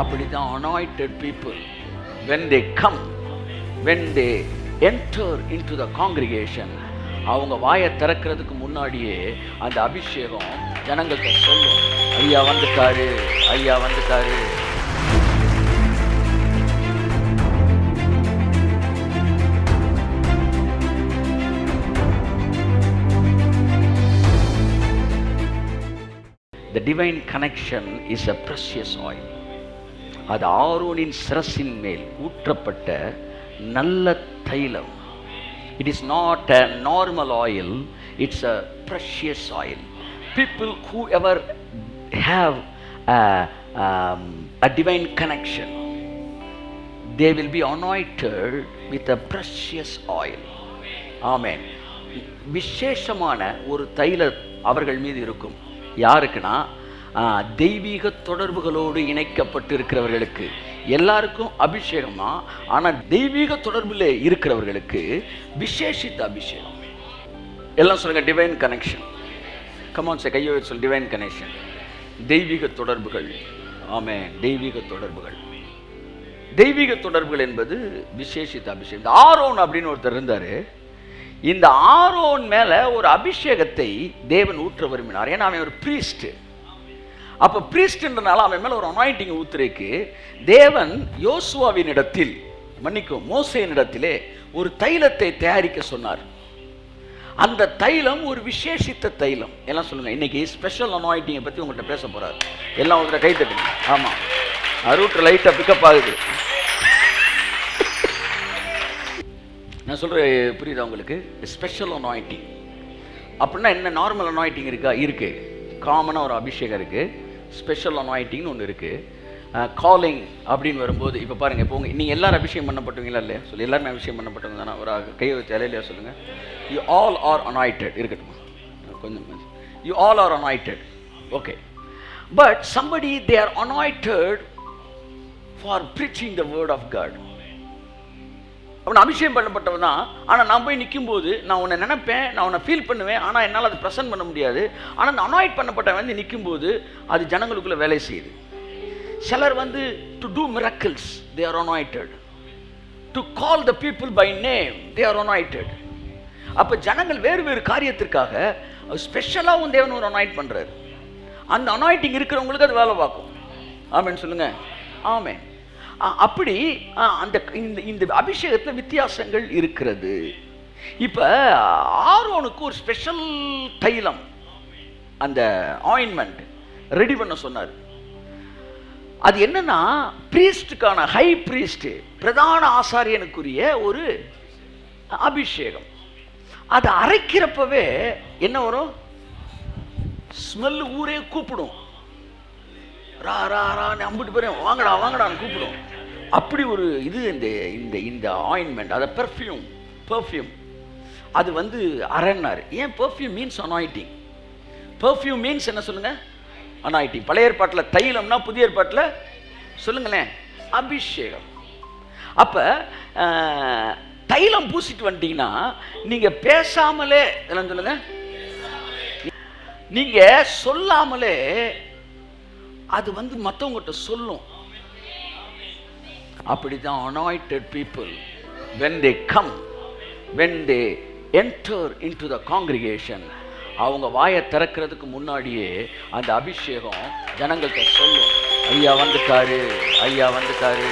அப்படிதான் anointed people when they come, when they enter into the congregation, அவங்க வாயை திறக்கிறதுக்கு முன்னாடியே அந்த அபிஷேகம் ஜனங்கள்கிட்ட சொல்லும், ஐயா வந்துட்டாரு, ஐயா வந்துட்டாரு. The divine connection is a precious oil. அது ஆரோனின் சிரசின் மேல் ஊற்றப்பட்ட நல்ல தைலம். It is not a normal oil, it's a precious oil. People who ever have a divine connection, they will be anointed with a precious oil. Amen. விசேஷமான ஒரு தைலம் அவர்கள் மீது இருக்கும். யாருக்குன்னா தெய்வீக தொடர்புகளோடு இணைக்கப்பட்டு இருக்கிறவர்களுக்கு எல்லாருக்கும் அபிஷேகமா, ஆனால் தெய்வீக தொடர்பில் இருக்கிறவர்களுக்கு விசேஷித்த அபிஷேகம். எல்லாம் சொல்லுங்க, டிவைன் கனெக்ஷன். கமான் சே, கையோ சொல், டிவைன் கனெக்ஷன், தெய்வீக தொடர்புகள். ஆமென். தெய்வீக தொடர்புகள், தெய்வீக தொடர்புகள் என்பது விசேஷித்த அபிஷேகம். இந்த ஆரோன் அப்படின்னு ஒருத்தர் இருந்தாரு. இந்த ஆரோன் மேல ஒரு அபிஷேகத்தை தேவன் ஊற்ற விரும்பினார். ஏன்னா அவன் ஒரு பிரீஸ்ட். அப்ப பிரீஸ்ட்ன்றனால அவன் மேல ஒரு அனாயிண்டிங் ஊத்துறதுக்கு தேவன் யோசுவாவின் இடத்தில், மன்னிக்கும், மோசேயின் இடத்திலே ஒரு தைலத்தை தயாரிக்க சொன்னார். அந்த தைலம் ஒரு விசேஷித்த தைலம். எல்லாம் சொல்லுங்க, இன்னைக்கு ஸ்பெஷல் அனாயிண்டிங்கை பத்தி உங்கள்கிட்ட பேச போறாரு. எல்லாம் உங்கள்கிட்ட கை தட்டுங்க. ஆமா, ரூட் லைட்டா பிக்கப் ஆகுது. நான் சொல்கிறேன், புரியுதா உங்களுக்கு? ஸ்பெஷல் அனாயிண்டிங் அப்படின்னா என்ன? நார்மல் அனாயிண்டிங் இருக்கா? இருக்குது. காமனாக ஒரு அபிஷேகம் இருக்குது. ஸ்பெஷல் அனாயிண்டிங்னு ஒன்று இருக்குது. காலிங் அப்படின்னு வரும்போது, இப்போ பாருங்கள், இப்போ நீங்கள் எல்லோரும் அபிஷேகம் பண்ணப்பட்டவங்களா இல்லையா? சொல்லி எல்லாருமே அபிஷேகம் பண்ணப்பட்டவங்க தானே? ஒரு கையை வச்சு இல்லையா சொல்லுங்கள். You all are anointed. இருக்கட்டும் கொஞ்சம். You all are anointed. Okay. But somebody they are anointed for preaching the word of God. அவன் அபிஷேகம் பண்ணப்பட்டவன் தான். ஆனால் நான் போய் நிற்கும்போது நான் உன்னை நினைப்பேன், நான் உன்னை ஃபீல் பண்ணுவேன், ஆனால் என்னால் அதை ப்ரெசென்ட் பண்ண முடியாது. ஆனால் அந்த அனாயிட் பண்ணப்பட்டவன் வந்து நிற்கும்போது அது ஜனங்களுக்குள்ளே வேலை செய்யுது. சிலர் வந்து to do miracles, they are anointed. To call the people by name, they are anointed. அப்போ ஜனங்கள் வேறு வேறு காரியத்திற்காக ஸ்பெஷலாகவும் தேவன் ஒரு அனாயிட் பண்ணுறாரு. அந்த அனாயிட்டிங் இருக்கிறவங்களுக்கு அது வேலை பார்க்கும். ஆமேன் சொல்லுங்க. ஆமேன். அப்படி அந்த இந்த அபிஷேகத்தில் வித்தியாசங்கள் இருக்கிறது. இப்போ ஆரோனுக்கு ஒரு ஸ்பெஷல் தைலம், அந்த ஆயின்மெண்ட் ரெடி பண்ண சொன்னார். அது என்னன்னா, பிரீஸ்டுக்கான, ஹை பிரீஸ்ட், பிரதான ஆசாரியனுக்குரிய ஒரு அபிஷேகம். அதை அரைக்கிறப்பவே என்ன வரும்? ஸ்மெல் ஊரே கூப்பிடும். ரா ரா ரான்னு அம்பிட்டு போகிறேன், வாங்கடா வாங்கடான்னு கூப்பிடும். அப்படி ஒரு இது இந்த இந்த இந்த ஆயின்மெண்ட், அதை பெர்ஃப்யூம் அது வந்து அரன்னார். ஏன் பெர்ஃப்யூம் மீன்ஸ் அனாயிட்டிங். பெர்ஃப்யூம் மீன்ஸ் என்ன சொல்லுங்க? அனாயிட்டிங். பழைய ஏற்பாட்டில் தைலம்னா, புதிய ஏற்பாட்டில் சொல்லுங்களேன், அபிஷேகம். அப்போ தைலம் பூசிட்டு வந்துட்டீங்கன்னா நீங்கள் பேசாமலே, என்ன சொல்லுங்க, நீங்கள் சொல்லாமலே அது வந்து மற்றவங்ககிட்ட சொல்லும். அப்படிதான் anointed people, when they come, when they enter into the congregation, அவங்க வாயை திறக்கிறதுக்கு முன்னாடியே அந்த அபிஷேகம் ஜனங்கள்கிட்ட சொல்லும், ஐயா வந்துட்டாரு, ஐயா வந்துட்டாரு.